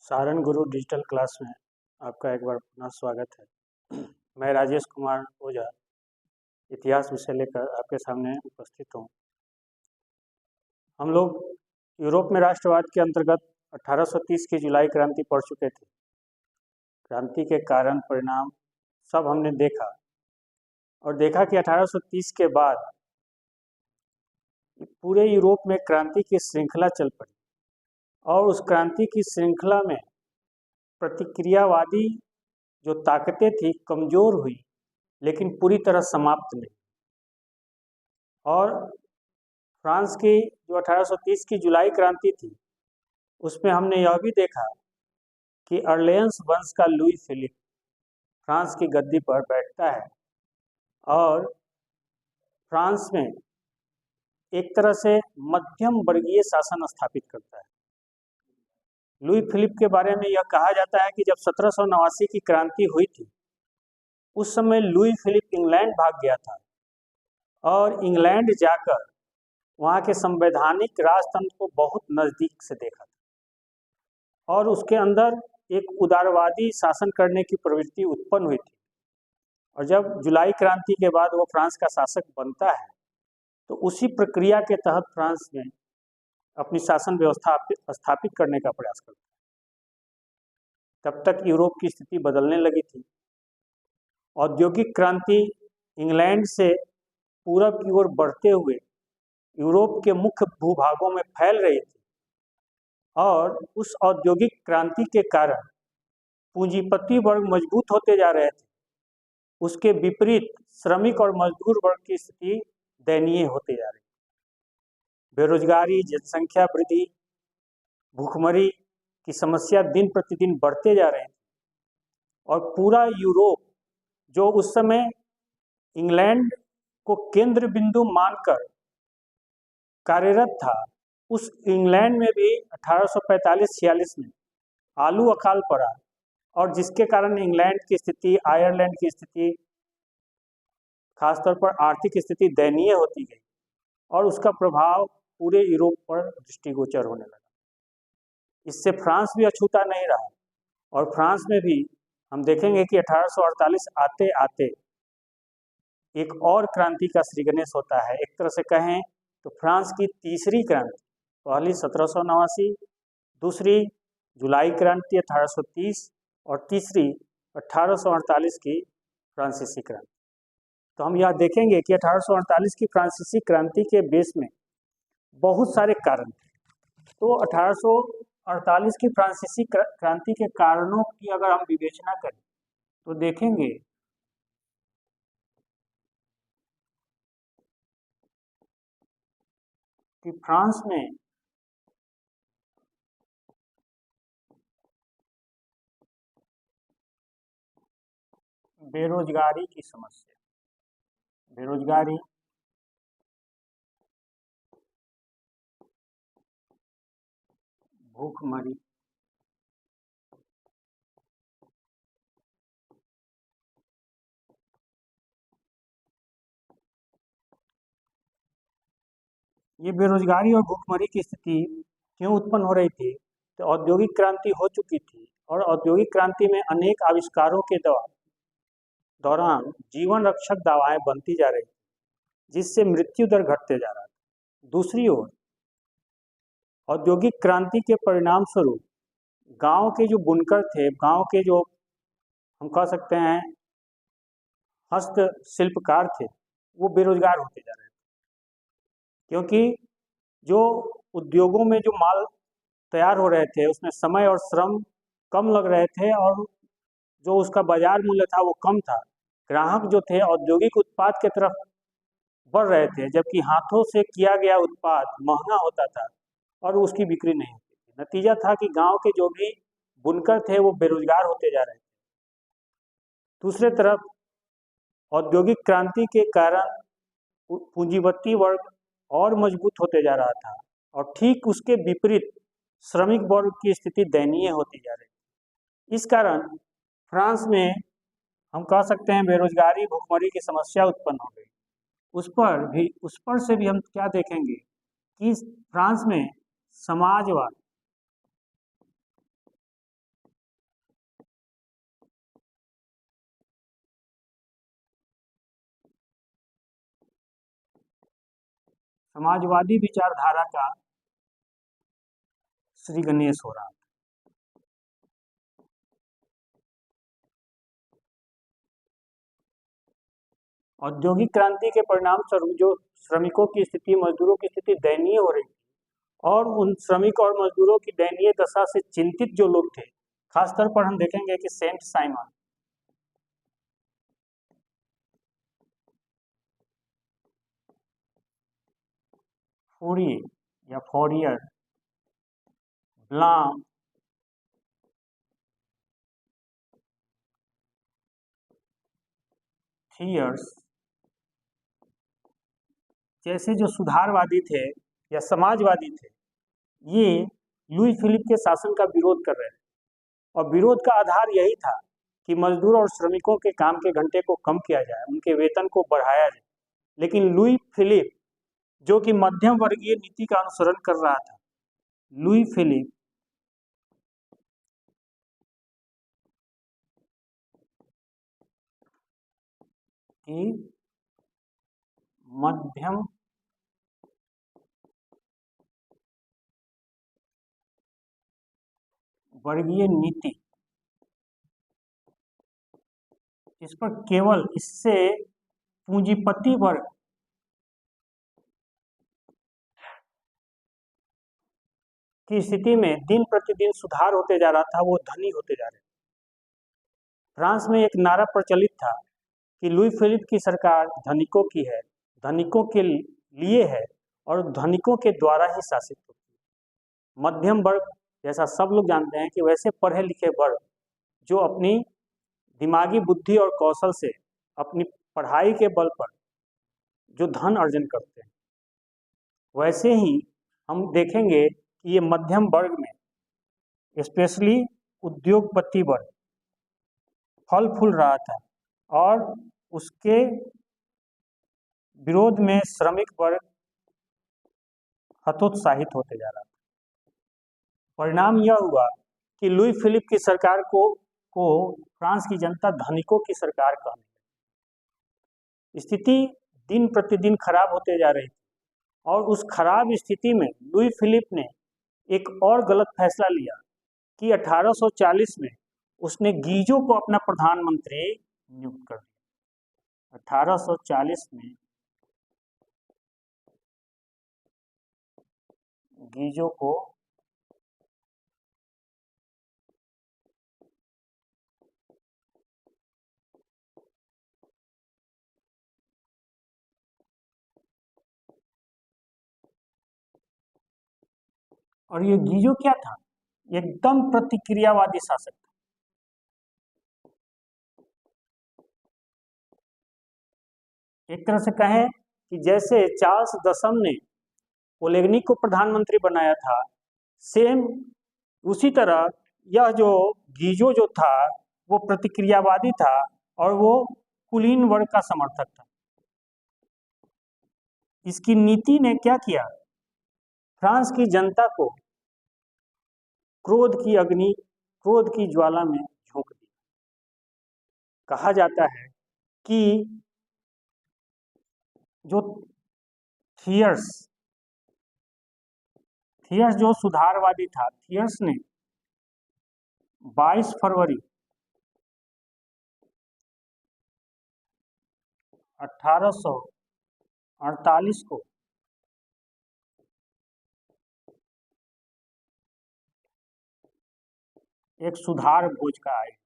सारण गुरु digital class में आपका एक बार पुनः स्वागत है। मैं राजेश कुमार ओझा इतिहास विषय लेकर आपके सामने उपस्थित हूँ। हम लोग यूरोप में राष्ट्रवाद के अंतर्गत 1830 की जुलाई क्रांति पढ़ चुके थे। क्रांति के कारण परिणाम सब हमने देखा और देखा कि 1830 के बाद पूरे यूरोप में क्रांति की श्रृंखला चल पड़ी और उस क्रांति की श्रृंखला में प्रतिक्रियावादी जो ताकतें थी कमजोर हुई, लेकिन पूरी तरह समाप्त नहीं। और फ्रांस की जो 1830 की जुलाई क्रांति थी, उसमें हमने यह भी देखा कि अर्लेंस वंश का लुई फिलिप फ्रांस की गद्दी पर बैठता है और फ्रांस में एक तरह से मध्यम वर्गीय शासन स्थापित करता है। लुई फिलिप के बारे में यह कहा जाता है कि जब 1789 की क्रांति हुई थी, उस समय लुई फिलिप इंग्लैंड भाग गया था और इंग्लैंड जाकर वहाँ के संवैधानिक राजतंत्र को बहुत नज़दीक से देखा था और उसके अंदर एक उदारवादी शासन करने की प्रवृत्ति उत्पन्न हुई थी। और जब जुलाई क्रांति के बाद वो फ्रांस का शासक बनता है, तो उसी प्रक्रिया के तहत फ्रांस में अपनी शासन व्यवस्था स्थापित करने का प्रयास करता है। तब तक यूरोप की स्थिति बदलने लगी थी। औद्योगिक क्रांति इंग्लैंड से पूरब की ओर बढ़ते हुए यूरोप के मुख्य भूभागों में फैल रही थी और उस औद्योगिक क्रांति के कारण पूंजीपति वर्ग मजबूत होते जा रहे थे। उसके विपरीत श्रमिक और मजदूर वर्ग की स्थिति दयनीय होते जा रही। बेरोजगारी, जनसंख्या वृद्धि, भूखमरी की समस्या दिन प्रतिदिन बढ़ते जा रहे हैं और पूरा यूरोप जो उस समय इंग्लैंड को केंद्र बिंदु मानकर कार्यरत था, उस इंग्लैंड में भी 1845-46 में आलू अकाल पड़ा और जिसके कारण इंग्लैंड की स्थिति, आयरलैंड की स्थिति, खासतौर पर आर्थिक स्थिति दयनीय होती गई और उसका प्रभाव पूरे यूरोप पर दृष्टिगोचर होने लगा। इससे फ्रांस भी अछूता नहीं रहा और फ्रांस में भी हम देखेंगे कि 1848 आते आते एक और क्रांति का श्रीगणेश होता है। एक तरह से कहें तो फ्रांस की तीसरी क्रांति, पहली 1789, दूसरी जुलाई क्रांति 1830 और तीसरी 1848 की फ्रांसीसी क्रांति। तो हम यह देखेंगे कि 1848 की फ्रांसीसी क्रांति के बेस में बहुत सारे कारण थे। तो 1848 की फ्रांसीसी क्रांति के कारणों की अगर हम विवेचना करें तो देखेंगे कि फ्रांस में बेरोजगारी की समस्या, बेरोजगारी, भूखमरी, ये बेरोजगारी और भूखमरी की स्थिति क्यों उत्पन्न हो रही थी? तो औद्योगिक क्रांति हो चुकी थी और औद्योगिक क्रांति में अनेक आविष्कारों के दौरान जीवन रक्षक दवाएं बनती जा रही थी, जिससे मृत्यु दर घटते जा रहा था। दूसरी ओर औद्योगिक क्रांति के परिणाम स्वरूप गांव के जो बुनकर थे, गांव के जो हम कह सकते हैं हस्तशिल्पकार थे, वो बेरोजगार होते जा रहे थे, क्योंकि जो उद्योगों में जो माल तैयार हो रहे थे उसमें समय और श्रम कम लग रहे थे और जो उसका बाजार मूल्य था वो कम था। ग्राहक जो थे औद्योगिक उत्पाद के तरफ बढ़ रहे थे, जबकि हाथों से किया गया उत्पाद महंगा होता था और उसकी बिक्री नहीं होती थी। नतीजा था कि गांव के जो भी बुनकर थे वो बेरोजगार होते जा रहे थे। दूसरे तरफ औद्योगिक क्रांति के कारण पूंजीपति वर्ग और मजबूत होते जा रहा था और ठीक उसके विपरीत श्रमिक वर्ग की स्थिति दयनीय होती जा रही थी। इस कारण फ्रांस में हम कह सकते हैं बेरोजगारी, भूखमरी की समस्या उत्पन्न हो गई। उस पर से भी हम क्या देखेंगे कि फ्रांस में समाजवाद, समाजवादी विचारधारा का श्री गणेश हो रहा था। औद्योगिक क्रांति के परिणाम स्वरूप जो श्रमिकों की स्थिति, मजदूरों की स्थिति दयनीय हो रही थी, और उन श्रमिक और मजदूरों की दयनीय दशा से चिंतित जो लोग थे, खासतौर पर हम देखेंगे कि सेंट साइमन, फूरिये या फोरियर, ब्लाम, थियर्स जैसे जो सुधारवादी थे या समाजवादी थे, ये लुई फिलिप के शासन का विरोध कर रहे थे। और विरोध का आधार यही था कि मजदूर और श्रमिकों के काम के घंटे को कम किया जाए, उनके वेतन को बढ़ाया जाए। लेकिन लुई फिलिप, जो कि मध्यम वर्गीय नीति का अनुसरण कर रहा था, लुई फिलिप की मध्यम वर्गीय नीति, इस पर केवल इससे पूंजीपति वर्ग की स्थिति में दिन प्रतिदिन सुधार होते जा रहा था, वो धनी होते जा रहे थे। फ्रांस में एक नारा प्रचलित था कि लुई फिलिप की सरकार धनिकों की है, धनिकों के लिए है और धनिकों के द्वारा ही शासित होती है। मध्यम वर्ग, जैसा सब लोग जानते हैं कि वैसे पढ़े लिखे वर्ग जो अपनी दिमागी बुद्धि और कौशल से अपनी पढ़ाई के बल पर जो धन अर्जन करते हैं, वैसे ही हम देखेंगे कि ये मध्यम वर्ग में स्पेशली उद्योगपति वर्ग फल फूल रहा था, और उसके विरोध में श्रमिक वर्ग हतोत्साहित होते जा रहा था। परिणाम यह हुआ कि लुई फिलिप की सरकार को फ्रांस की जनता धनिकों की सरकार कहने लगी। स्थिति दिन प्रतिदिन खराब होते जा रही थी, और उस खराब स्थिति में लुई फिलिप ने एक और गलत फैसला लिया कि 1840 में उसने गीजो को अपना प्रधानमंत्री नियुक्त कर दिया। 1840 में गीजो को और ये गीजो क्या था? एकदम प्रतिक्रियावादी शासक था। एक तरह से कहें कि जैसे चार्ल्स दशम ने कोलेग्नी को प्रधानमंत्री बनाया था, सेम उसी तरह यह जो गीजो जो था वो प्रतिक्रियावादी था और वो कुलीन वर्ग का समर्थक था। इसकी नीति ने क्या किया? फ्रांस की जनता को क्रोध की अग्नि, क्रोध की ज्वाला में झोंक दिया। कहा जाता है कि जो थियर्स जो सुधारवादी था, थियर्स ने 22 फरवरी 1848 को एक सुधार भोज का आयोजन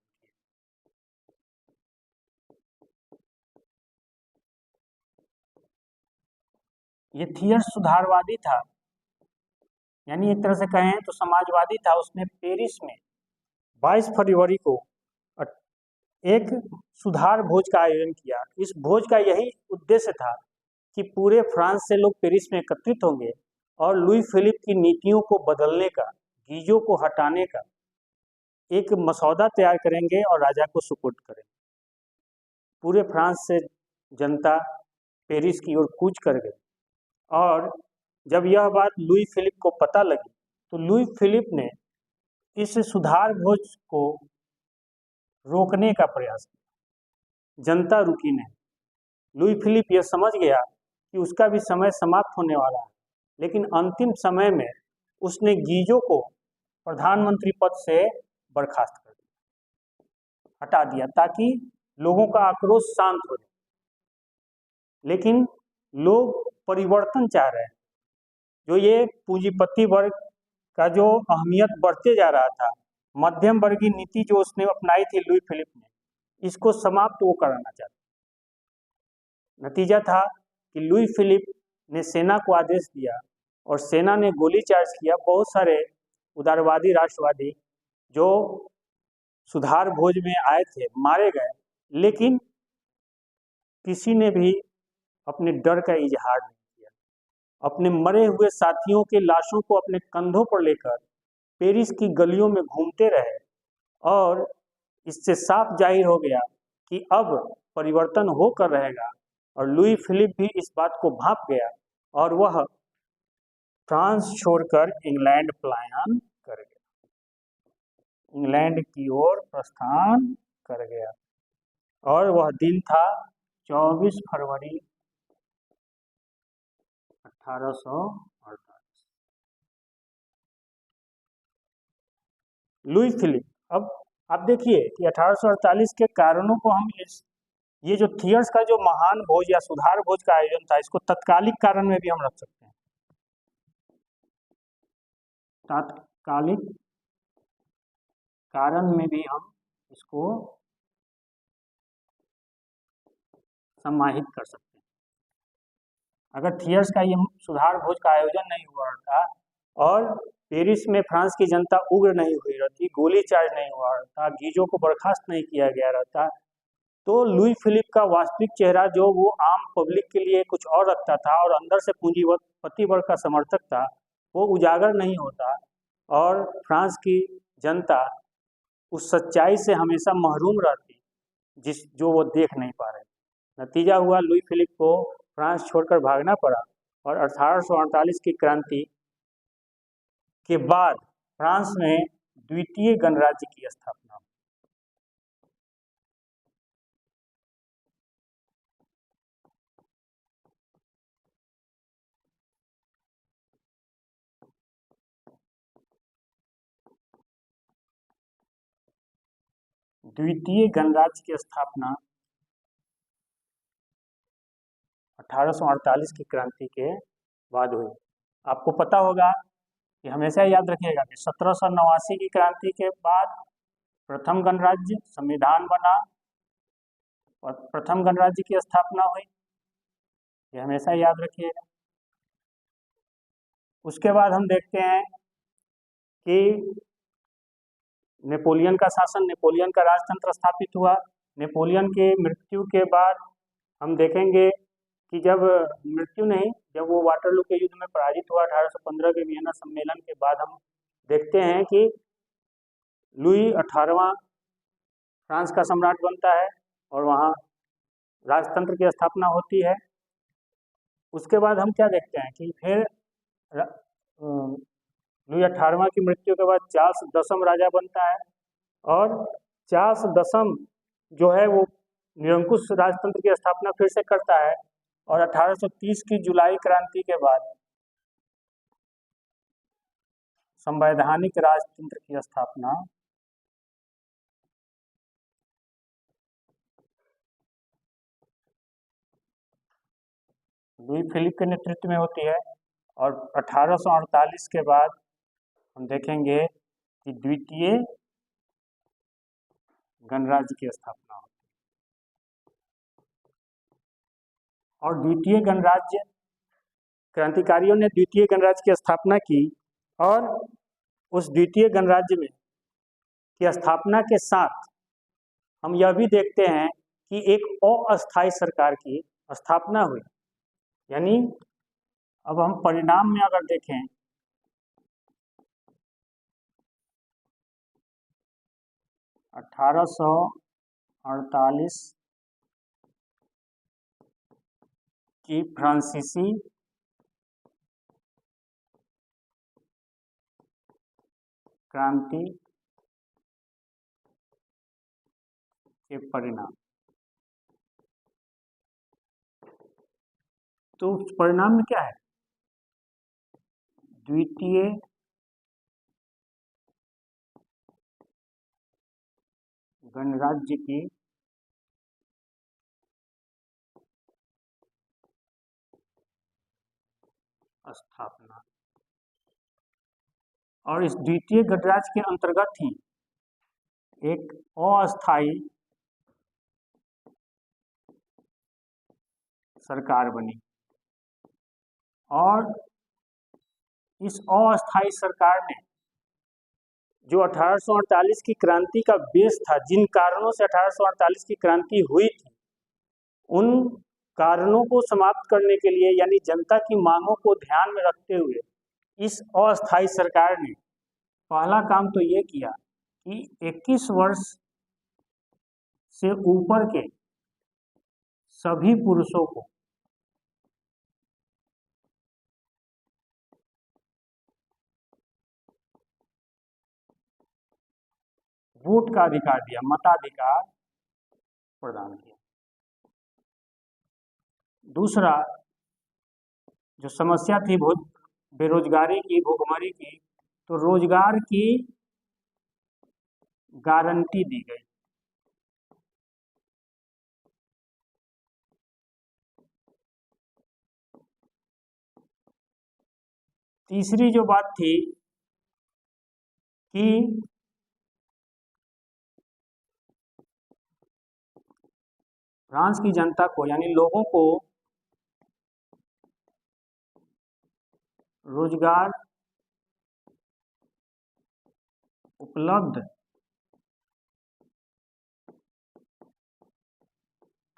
किया। ये थियर्स सुधारवादी था, यानी एक तरह से कहें तो समाजवादी था। उसने पेरिस में 22 फरवरी को एक सुधार भोज का आयोजन किया। इस भोज का यही उद्देश्य था कि पूरे फ्रांस से लोग पेरिस में एकत्रित होंगे और लुई फिलिप की नीतियों को बदलने का, गीजो को हटाने का एक मसौदा तैयार करेंगे और राजा को सुपुर्द करेंगे। पूरे फ्रांस से जनता पेरिस की ओर कूच कर गई, और जब यह बात लुई फिलिप को पता लगी तो लुई फिलिप ने इस सुधार भोज को रोकने का प्रयास किया। जनता रुकी नहीं। लुई फिलिप यह समझ गया कि उसका भी समय समाप्त होने वाला है, लेकिन अंतिम समय में उसने गीजो को प्रधानमंत्री पद से बर्खास्त कर दिया, हटा दिया, ताकि लोगों का आक्रोश शांत हो जाए। लेकिन लोग परिवर्तन चाह रहे हैं। जो ये पूंजीपति वर्ग का जो अहमियत बढ़ते जा रहा था, मध्यम वर्गीय नीति जो उसने अपनाई थी लुई फिलिप ने, इसको समाप्त वो कराना चाहता। नतीजा था कि लुई फिलिप ने सेना को आदेश दिया और सेना ने गोली चार्ज किया। बहुत सारे उदारवादी राष्ट्रवादी जो सुधार भोज में आए थे मारे गए, लेकिन किसी ने भी अपने डर का इजहार नहीं किया। अपने मरे हुए साथियों के लाशों को अपने कंधों पर लेकर पेरिस की गलियों में घूमते रहे और इससे साफ जाहिर हो गया कि अब परिवर्तन होकर रहेगा। और लुई फिलिप भी इस बात को भांप गया और वह फ्रांस छोड़कर इंग्लैंड पलायन कर गया, इंग्लैंड की ओर प्रस्थान कर गया। और वह दिन था 24 फरवरी 1848। लुई फिलिप, अब आप देखिए कि 1848 के कारणों को हम ये जो थियर्स का जो महान भोज या सुधार भोज का आयोजन था, इसको तत्कालिक कारण में भी हम रख सकते हैं। तात्कालिक कारण में भी हम इसको समाहित कर सकते हैं। अगर थियर्स का ये सुधार भोज का आयोजन नहीं हुआ था और पेरिस में फ्रांस की जनता उग्र नहीं हुई रहती, गोली चार्ज नहीं हुआ रहता, गीजो को बर्खास्त नहीं किया गया रहता, तो लुई फिलिप का वास्तविक चेहरा जो वो आम पब्लिक के लिए कुछ और रखता था और अंदर से पूंजीपति वर्ग का समर्थक था, वो उजागर नहीं होता और फ्रांस की जनता उस सच्चाई से हमेशा महरूम रहती जो वो देख नहीं पा रहे। नतीजा हुआ लुई फिलिप को फ्रांस छोड़कर भागना पड़ा और 1848 की क्रांति के बाद फ्रांस में द्वितीय गणराज्य की स्थापना हुई। द्वितीय गणराज्य की स्थापना 1848 की क्रांति के बाद हुई। आपको पता होगा कि हमेशा याद रखिएगा कि 1789 की क्रांति के बाद प्रथम गणराज्य संविधान बना और प्रथम गणराज्य की स्थापना हुई, ये हमेशा याद रखिएगा। उसके बाद हम देखते हैं कि नेपोलियन का शासन, नेपोलियन का राजतंत्र स्थापित हुआ। नेपोलियन की मृत्यु के बाद हम देखेंगे कि जब मृत्यु नहीं, जब वो वाटरलू के युद्ध में पराजित हुआ 1815 के वियना सम्मेलन के बाद, हम देखते हैं कि लुई 18वां फ्रांस का सम्राट बनता है और वहाँ राजतंत्र की स्थापना होती है। उसके बाद हम क्या देखते हैं कि फिर लुई 18वां की मृत्यु के बाद चार्ल्स दसम राजा बनता है और चार्ल्स दसम जो है वो निरंकुश राजतंत्र की स्थापना फिर से करता है और 1830 की जुलाई क्रांति के बाद संवैधानिक राजतंत्र की स्थापना लुई फिलिप के नेतृत्व में होती है। और 1848 के बाद हम देखेंगे कि द्वितीय गणराज्य की स्थापना होती है। और द्वितीय गणराज्य, क्रांतिकारियों ने द्वितीय गणराज्य की स्थापना की और उस द्वितीय गणराज्य में की स्थापना के साथ हम यह भी देखते हैं कि एक अस्थायी सरकार की स्थापना हुई। यानी अब हम परिणाम में अगर देखें, 1848 की फ्रांसीसी क्रांति के परिणाम, तो परिणाम में क्या है, द्वितीय गणराज्य की स्थापना। और इस द्वितीय गणराज्य के अंतर्गत ही एक अस्थाई सरकार बनी और इस अस्थाई सरकार ने जो 1848 की क्रांति का बेस था, जिन कारणों से 1848 की क्रांति हुई थी, उन कारणों को समाप्त करने के लिए, यानी जनता की मांगों को ध्यान में रखते हुए, इस अस्थाई सरकार ने पहला काम तो ये किया कि 21 वर्ष से ऊपर के सभी पुरुषों को वोट का अधिकार दिया, मताधिकार प्रदान किया। दूसरा जो समस्या थी बेरोजगारी की, भुखमरी की, तो रोजगार की गारंटी दी गई। तीसरी जो बात थी कि फ्रांस की जनता को, यानी लोगों को रोजगार उपलब्ध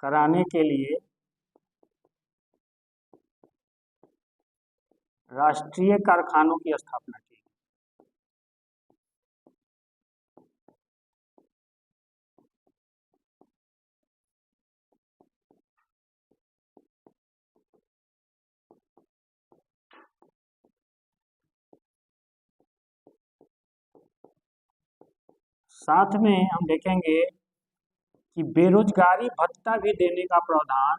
कराने के लिए राष्ट्रीय कारखानों की स्थापना की। साथ में हम देखेंगे कि बेरोजगारी भत्ता भी देने का प्रावधान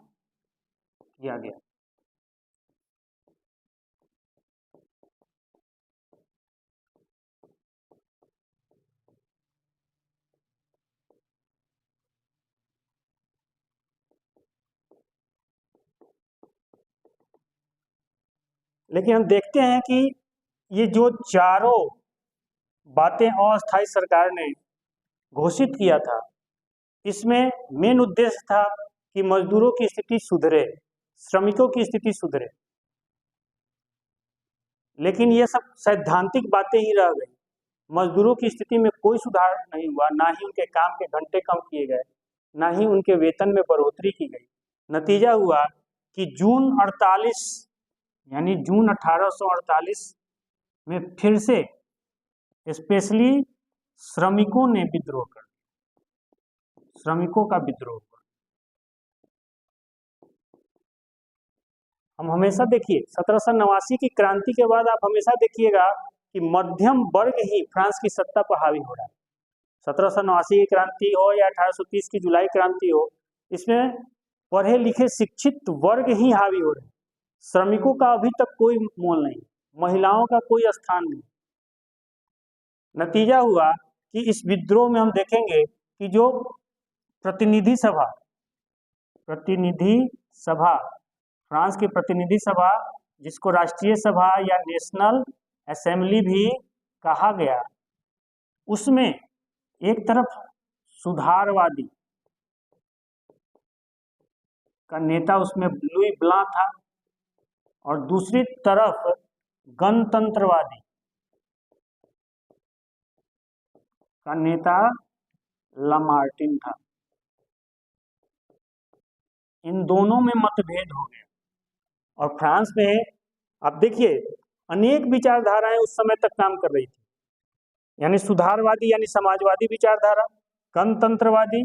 किया गया। लेकिन हम देखते हैं कि ये जो चारों बातें अस्थायी सरकार ने घोषित किया था, इसमें मेन उद्देश्य था कि मजदूरों की स्थिति सुधरे, श्रमिकों की स्थिति सुधरे। लेकिन ये सब सैद्धांतिक बातें ही रह गई। मजदूरों की स्थिति में कोई सुधार नहीं हुआ, ना ही उनके काम के घंटे कम किए गए, ना ही उनके वेतन में बढ़ोतरी की गई। नतीजा हुआ कि जून 48 यानी जून 1848 में फिर से स्पेशली श्रमिकों ने विद्रोह कर, श्रमिकों का विद्रोह हुआ। हम हमेशा देखिए 1789 की क्रांति के बाद आप हमेशा देखिएगा कि मध्यम वर्ग ही फ्रांस की सत्ता पर हावी हो रहा है। 1789 की क्रांति हो या 1830 की जुलाई क्रांति हो, इसमें पढ़े लिखे शिक्षित वर्ग ही हावी हो रहे हैं। श्रमिकों का अभी तक कोई मोल नहीं, महिलाओं का कोई स्थान नहीं। नतीजा हुआ कि इस विद्रोह में हम देखेंगे कि जो प्रतिनिधि सभा फ्रांस की प्रतिनिधि सभा, जिसको राष्ट्रीय सभा या नेशनल असेंबली भी कहा गया, उसमें एक तरफ सुधारवादी का नेता उसमें लुई ब्लां था और दूसरी तरफ गणतंत्रवादी का नेता लामार्टिन था। इन दोनों में मतभेद हो गया और फ्रांस में आप देखिए अनेक विचारधाराएं उस समय तक काम कर रही थी, यानी सुधारवादी यानी समाजवादी विचारधारा, गणतंत्रवादी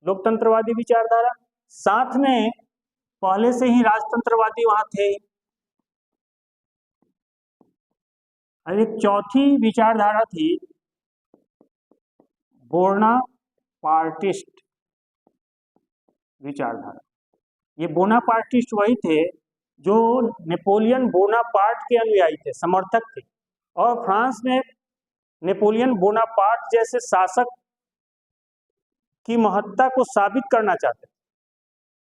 लोकतंत्रवादी विचारधारा, साथ में पहले से ही राजतंत्रवादी वहां थे। और एक चौथी विचारधारा थी बोनापार्टिस्ट विचारधारा। ये बोनापार्टिस्ट वही थे जो नेपोलियन बोनापार्ट के अनुयायी थे, समर्थक थे, और फ्रांस में नेपोलियन बोनापार्ट जैसे शासक की महत्ता को साबित करना चाहते थे।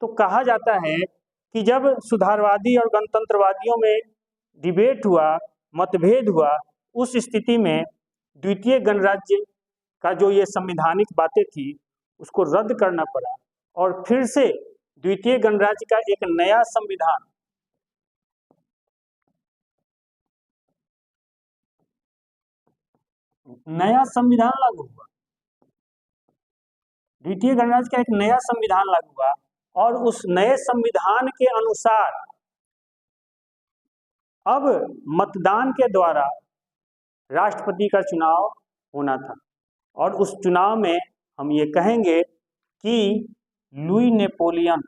तो कहा जाता है कि जब सुधारवादी और गणतंत्रवादियों में डिबेट हुआ, मतभेद हुआ, उस स्थिति में द्वितीय गणराज्य का जो ये संवैधानिक बातें थी उसको रद्द करना पड़ा और फिर से द्वितीय गणराज्य का एक नया संविधान लागू हुआ। द्वितीय गणराज्य का एक नया संविधान लागू हुआ और उस नए संविधान के अनुसार अब मतदान के द्वारा राष्ट्रपति का चुनाव होना था। और उस चुनाव में हम ये कहेंगे कि लुई नेपोलियन,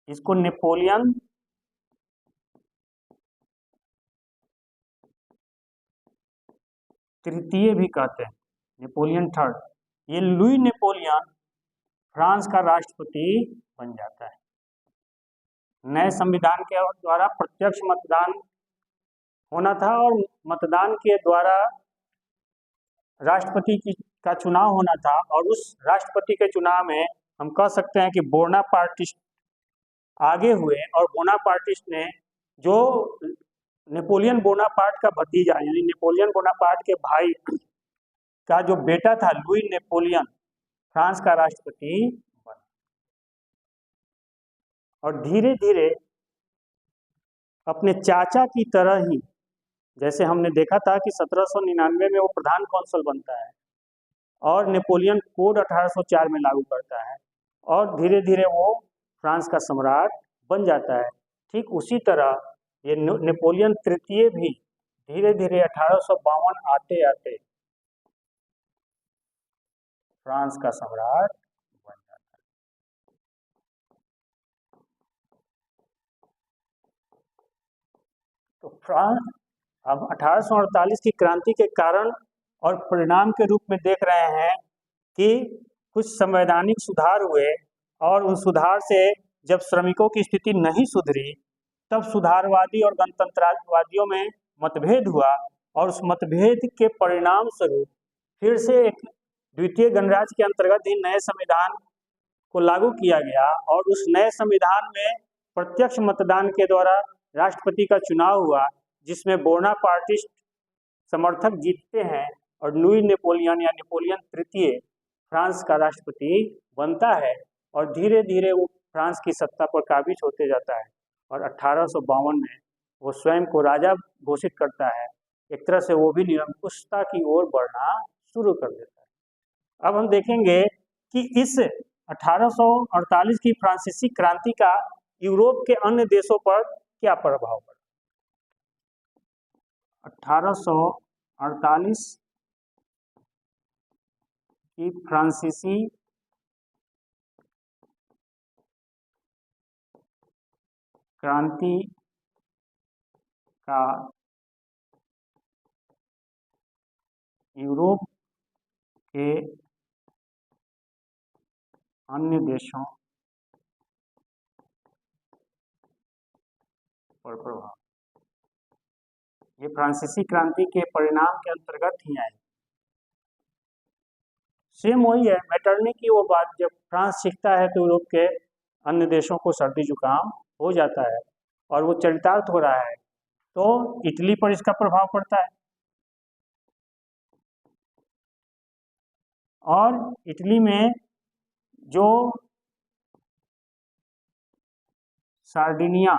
इसको नेपोलियन तृतीय भी कहते हैं, नेपोलियन थर्ड। ये लुई नेपोलियन फ्रांस का राष्ट्रपति बन जाता है। नए संविधान के द्वारा प्रत्यक्ष मतदान होना था और मतदान के द्वारा राष्ट्रपति का चुनाव होना था। और उस राष्ट्रपति के चुनाव में हम कह सकते हैं कि बोनापार्टिस्ट आगे हुए और बोनापार्टिस्ट ने जो नेपोलियन बोनापार्ट का भतीजा यानी नेपोलियन बोनापार्ट के भाई का जो बेटा था लुई नेपोलियन फ्रांस का राष्ट्रपति बना। और धीरे धीरे अपने चाचा की तरह ही, जैसे हमने देखा था कि 1799 में वो प्रधान कौंसल बनता है और नेपोलियन कोड 1804 में लागू करता है और धीरे धीरे वो फ्रांस का सम्राट बन जाता है। ठीक उसी तरह ये नेपोलियन तृतीय भी धीरे धीरे 1852 आते आते फ्रांस का सम्राट बन जाता है। तो फ्रांस अब 1848 की क्रांति के कारण और परिणाम के रूप में देख रहे हैं कि कुछ संवैधानिक सुधार हुए और उन सुधार से जब श्रमिकों की स्थिति नहीं सुधरी तब सुधारवादी और गणतंत्रवादियों में मतभेद हुआ और उस मतभेद के परिणाम स्वरूप फिर से एक द्वितीय गणराज्य के अंतर्गत ही नए संविधान को लागू किया गया और उस नए संविधान में प्रत्यक्ष मतदान के द्वारा राष्ट्रपति का चुनाव हुआ जिसमें बोनापार्टिस्ट समर्थक जीतते हैं और लुई नेपोलियन या नेपोलियन तृतीय फ्रांस का राष्ट्रपति बनता है और धीरे धीरे वो फ्रांस की सत्ता पर काबिज होते जाता है और 1852 में वो स्वयं को राजा घोषित करता है। एक तरह से वो भी निरंकुशता की ओर बढ़ना शुरू कर देता है। अब हम देखेंगे कि इस 1848 की फ्रांसीसी क्रांति का यूरोप के अन्य देशों पर क्या प्रभाव पड़ा। 1848 की फ्रांसीसी क्रांति का यूरोप के अन्य देशों पर प्रभाव, ये फ्रांसीसी क्रांति के परिणाम के अंतर्गत ही आए। सेम वही है मैटरनी की वो बात, जब फ्रांस सीखता है तो यूरोप के अन्य देशों को सर्दी जुकाम हो जाता है और वो चरितार्थ हो रहा है तो इटली पर इसका प्रभाव पड़ता है और इटली में जो सार्डिनिया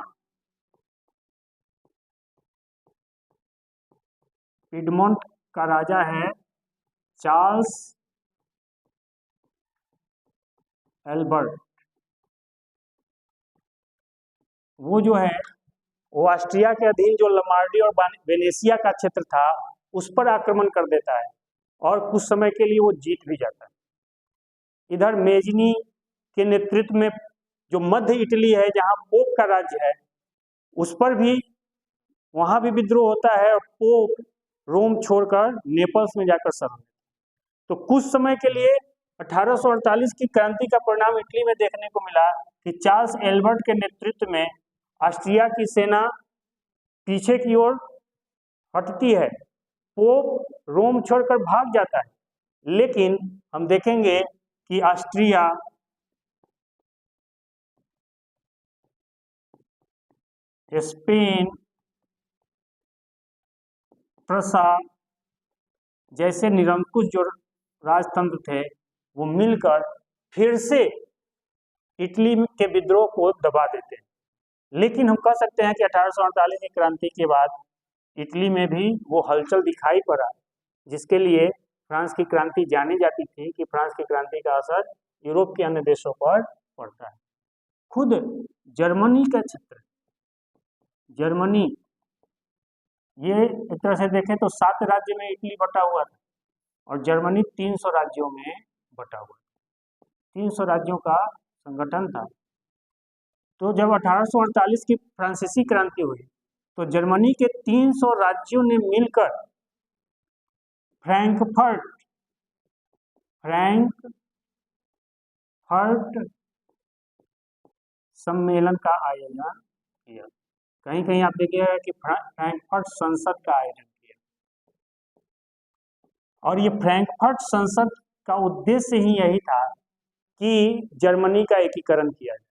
पिडमोंट का राजा है चार्ल्स एल्बर्ट, वो जो है वो ऑस्ट्रिया के अधीन जो लमार्डी और वेनेशिया का क्षेत्र था उस पर आक्रमण कर देता है और कुछ समय के लिए वो जीत भी जाता है। इधर मेजनी के नेतृत्व में जो मध्य इटली है जहाँ पोप का राज्य है उस पर भी वहाँ भी विद्रोह होता है और पोप रोम छोड़कर नेपल्स में जाकर शरण लेता है। तो कुछ समय के लिए 1848 की क्रांति का परिणाम इटली में देखने को मिला कि चार्ल्स एल्बर्ट के नेतृत्व में ऑस्ट्रिया की सेना पीछे की ओर हटती है, पोप रोम छोड़कर भाग जाता है। लेकिन हम देखेंगे कि ऑस्ट्रिया, स्पेन, प्रसा जैसे निरंकुश जो राजतंत्र थे वो मिलकर फिर से इटली के विद्रोह को दबा देते हैं। लेकिन हम कह सकते हैं कि 1848 की क्रांति के बाद इटली में भी वो हलचल दिखाई पड़ा, जिसके लिए फ्रांस की क्रांति जानी जाती थी कि फ्रांस की क्रांति का असर यूरोप के अन्य देशों पर पड़ता है। खुद जर्मनी का क्षेत्र, जर्मनी ये एक तरह से देखें तो 7 राज्य में इटली बटा हुआ था और जर्मनी 300 राज्यों में बटा हुआ, 300 राज्यों का संगठन था। तो जब 1848 की फ्रांसीसी क्रांति हुई तो जर्मनी के 300 राज्यों ने मिलकर फ्रैंकफर्ट सम्मेलन का आयोजन किया। कहीं कहीं आप देखिएगा कि फ्रैंकफर्ट संसद का आयोजन किया, और ये फ्रैंकफर्ट संसद का उद्देश्य ही यही था कि जर्मनी का एकीकरण किया जाए।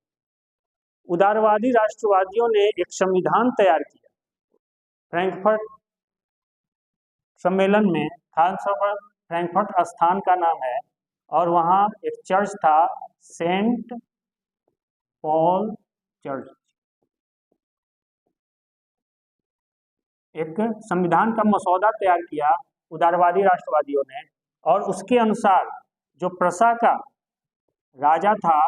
उदारवादी राष्ट्रवादियों ने एक संविधान तैयार किया फ्रैंकफर्ट सम्मेलन में, खासतौर पर फ्रैंकफर्ट स्थान का नाम है, और वहाँ एक चर्च था, सेंट पॉल चर्च। एक संविधान का मसौदा तैयार किया उदारवादी राष्ट्रवादियों ने, और उसके अनुसार जो प्रसा का राजा था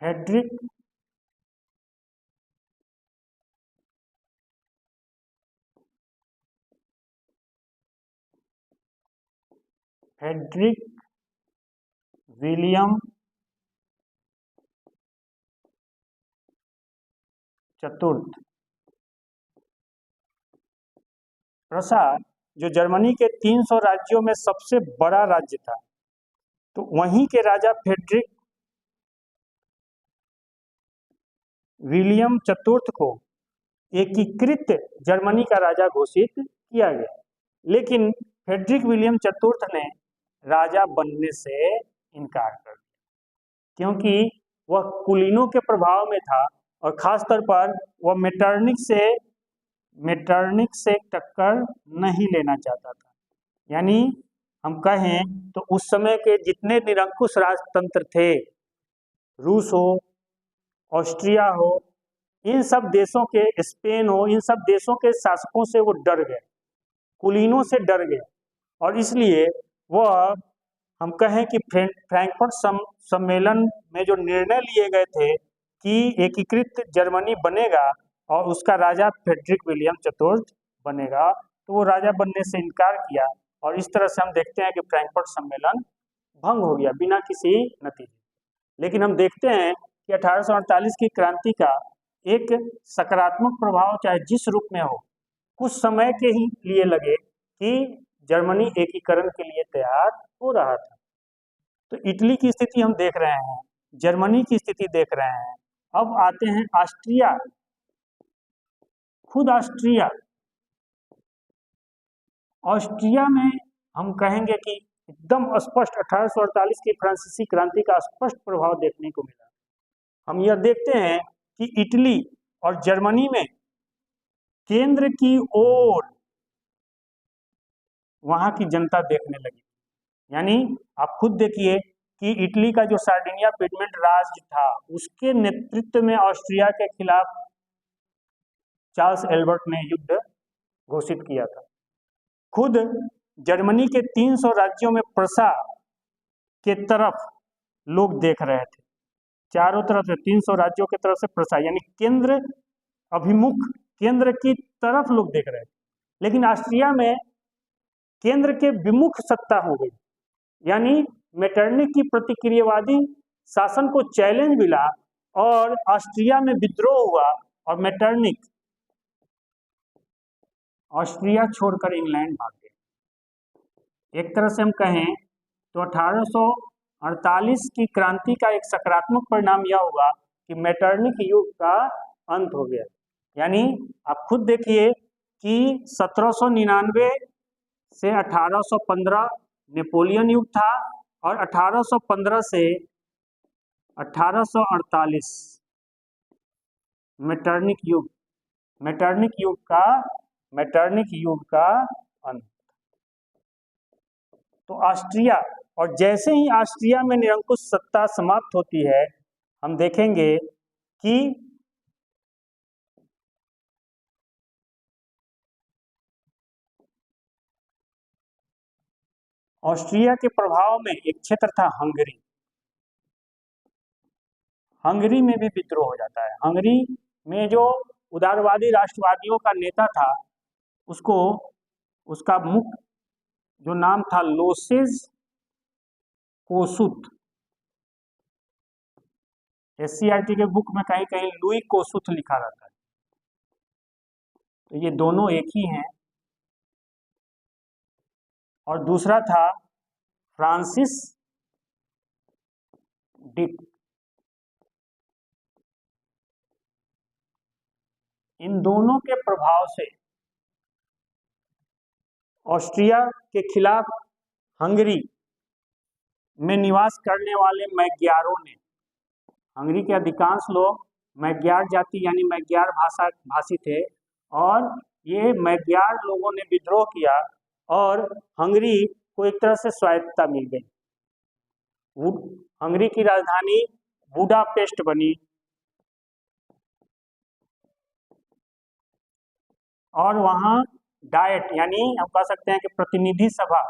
फ्रेडरिक विलियम चतुर्थ, प्रसा जो जर्मनी के 300 राज्यों में सबसे बड़ा राज्य था, तो वहीं के राजा फ्रेडरिक विलियम चतुर्थ को एकीकृत जर्मनी का राजा घोषित किया गया। लेकिन फ्रेडरिक विलियम चतुर्थ ने राजा बनने से इनकार कर दिया, क्योंकि वह कुलीनों के प्रभाव में था और खासतौर पर वह मेटरनिक से टक्कर नहीं लेना चाहता था। यानी हम कहें तो उस समय के जितने निरंकुश राजतंत्र थे, रूस हो, ऑस्ट्रिया हो, इन सब देशों के, स्पेन हो, इन सब देशों के शासकों से वो डर गए, कुलीनों से डर गए, और इसलिए वह, हम कहें कि फ्रैंकफर्ट सम्मेलन में जो निर्णय लिए गए थे कि एकीकृत जर्मनी बनेगा और उसका राजा फ्रेडरिक विलियम चतुर्थ बनेगा, तो वो राजा बनने से इनकार किया, और इस तरह से हम देखते हैं कि फ्रैंकफर्ट सम्मेलन भंग हो गया बिना किसी नतीजे। लेकिन हम देखते हैं कि 1848 की क्रांति का एक सकारात्मक प्रभाव चाहे जिस रूप में हो, कुछ समय के ही लिए लगे कि जर्मनी एकीकरण के लिए तैयार हो रहा था। तो इटली की स्थिति हम देख रहे हैं, जर्मनी की स्थिति देख रहे हैं। अब आते हैं ऑस्ट्रिया। खुद ऑस्ट्रिया में हम कहेंगे कि एकदम स्पष्ट 1848 की फ्रांसीसी क्रांति का स्पष्ट प्रभाव देखने को मिला। हम यह देखते हैं कि इटली और जर्मनी में केंद्र की ओर वहां की जनता देखने लगी। यानी आप खुद देखिए कि इटली का जो सार्डिनिया पिडमेंट राज्य था, उसके नेतृत्व में ऑस्ट्रिया के खिलाफ चार्ल्स एल्बर्ट ने युद्ध घोषित किया था। खुद जर्मनी के 300 राज्यों में प्रसा के तरफ लोग देख रहे थे, चारों तरफ से 300 राज्यों की तरफ से प्रसा, यानी केंद्र अभिमुख, केंद्र की तरफ लोग देख रहे थे। लेकिन ऑस्ट्रिया में केंद्र के विमुख सत्ता हो गई, यानी मेटरनिक की प्रतिक्रियावादी शासन को चैलेंज मिला और ऑस्ट्रिया में विद्रोह हुआ, और मेटरनिक ऑस्ट्रिया छोड़कर इंग्लैंड भाग गए। एक तरह से हम कहें तो 1848 की क्रांति का एक सकारात्मक परिणाम यह होगा कि मेटरनिक युग का अंत हो गया। यानी आप खुद देखिए कि 1799 से 1815 नेपोलियन युग था और 1815 से 1848 मेटरनिक युग का अंत। तो ऑस्ट्रिया, और जैसे ही ऑस्ट्रिया में निरंकुश सत्ता समाप्त होती है, हम देखेंगे कि ऑस्ट्रिया के प्रभाव में एक क्षेत्र था हंगरी। हंगरी में भी विद्रोह हो जाता है। हंगरी में जो उदारवादी राष्ट्रवादियों का नेता था, उसका मुख्य जो नाम था लोसेस कोसुत। एससीईआरटी के बुक में कहीं कहीं लुई कोसुत लिखा रहता है, तो ये दोनों एक ही हैं। और दूसरा था फ्रांसिस डिक। इन दोनों के प्रभाव से ऑस्ट्रिया के खिलाफ हंगरी में निवास करने वाले मैग्यारों ने, हंगरी के अधिकांश लोग मैग्यार जाति यानी मैग्यार भाषी थे, और ये मैग्यार लोगों ने विद्रोह किया और हंगरी को एक तरह से स्वायत्तता मिल गई। हंगरी की राजधानी बुडापेस्ट बनी और वहाँ डाइट यानी हम कह सकते हैं कि प्रतिनिधि सभा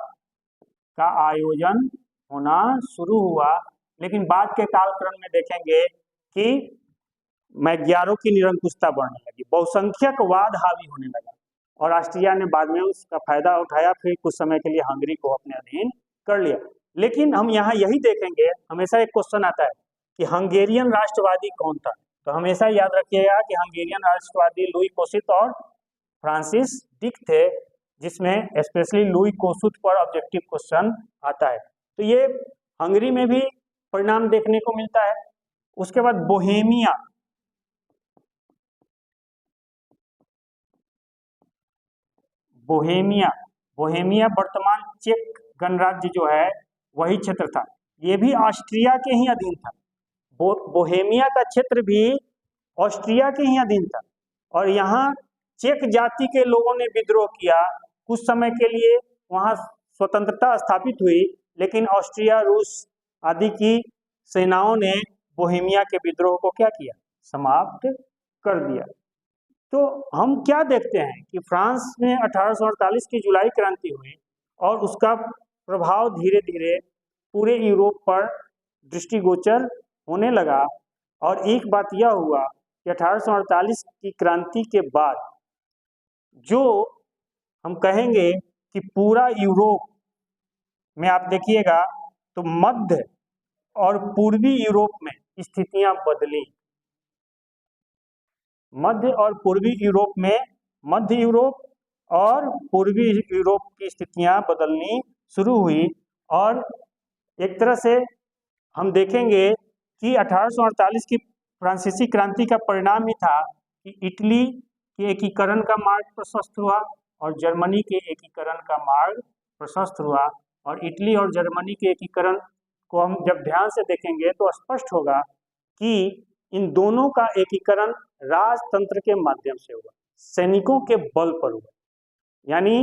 का आयोजन होना शुरू हुआ। लेकिन बाद के कालक्रम में देखेंगे कि मैग्यारों की निरंकुशता बढ़ने लगी, बहुसंख्यकवाद हावी होने लगा और ऑस्ट्रिया ने बाद में उसका फायदा उठाया, फिर कुछ समय के लिए हंगरी को अपने अधीन कर लिया। लेकिन हम यहाँ यही देखेंगे, हमेशा एक क्वेश्चन आता है कि हंगेरियन राष्ट्रवादी कौन था। तो हमेशा याद रखिएगा कि हंगेरियन राष्ट्रवादी लुई कोसित और फ्रांसिस डिक थे, जिसमें स्पेशली लुई कोसुत पर ऑब्जेक्टिव क्वेश्चन आता है। तो ये हंगरी में भी परिणाम देखने को मिलता है। उसके बाद बोहेमिया, बोहेमिया वर्तमान चेक गणराज्य जो है वही क्षेत्र था। ये भी ऑस्ट्रिया के ही अधीन था। बोहेमिया का क्षेत्र भी ऑस्ट्रिया के ही अधीन था और यहाँ चेक जाति के लोगों ने विद्रोह किया। कुछ समय के लिए वहाँ स्वतंत्रता स्थापित हुई, लेकिन ऑस्ट्रिया, रूस आदि की सेनाओं ने बोहेमिया के विद्रोह को क्या किया, समाप्त कर दिया। तो हम क्या देखते हैं कि फ्रांस में 1848 की जुलाई क्रांति हुई और उसका प्रभाव धीरे धीरे पूरे यूरोप पर दृष्टिगोचर होने लगा। और एक बात यह हुआ कि 1848 की क्रांति के बाद जो हम कहेंगे कि पूरा यूरोप में आप देखिएगा तो मध्य और पूर्वी यूरोप में स्थितियां बदली। मध्य और पूर्वी यूरोप में, मध्य यूरोप और पूर्वी यूरोप की स्थितियां बदलनी शुरू हुई और एक तरह से हम देखेंगे कि 1848 की फ्रांसीसी क्रांति का परिणाम ही था कि इटली के एकीकरण का मार्ग प्रशस्त हुआ और जर्मनी के एकीकरण का मार्ग प्रशस्त हुआ। और इटली और जर्मनी के एकीकरण को हम जब ध्यान से देखेंगे तो स्पष्ट होगा कि इन दोनों का एकीकरण राजतंत्र के माध्यम से हुआ, सैनिकों के बल पर हुआ। यानी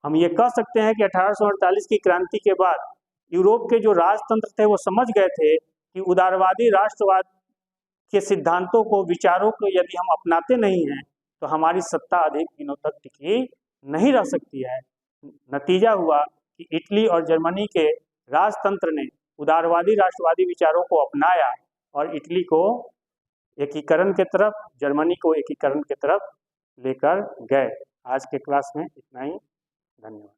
हम ये कह सकते हैं कि 1848 की क्रांति के बाद यूरोप के जो राजतंत्र थे वो समझ गए थे कि उदारवादी राष्ट्रवाद के सिद्धांतों को, विचारों को यदि हम अपनाते नहीं हैं तो हमारी सत्ता अधिक दिनों तक टिकी नहीं रह सकती है। नतीजा हुआ कि इटली और जर्मनी के राजतंत्र ने उदारवादी राष्ट्रवादी विचारों को अपनाया और इटली को एकीकरण के तरफ, जर्मनी को एकीकरण के तरफ लेकर गए। आज के क्लास में इतना ही। धन्यवाद।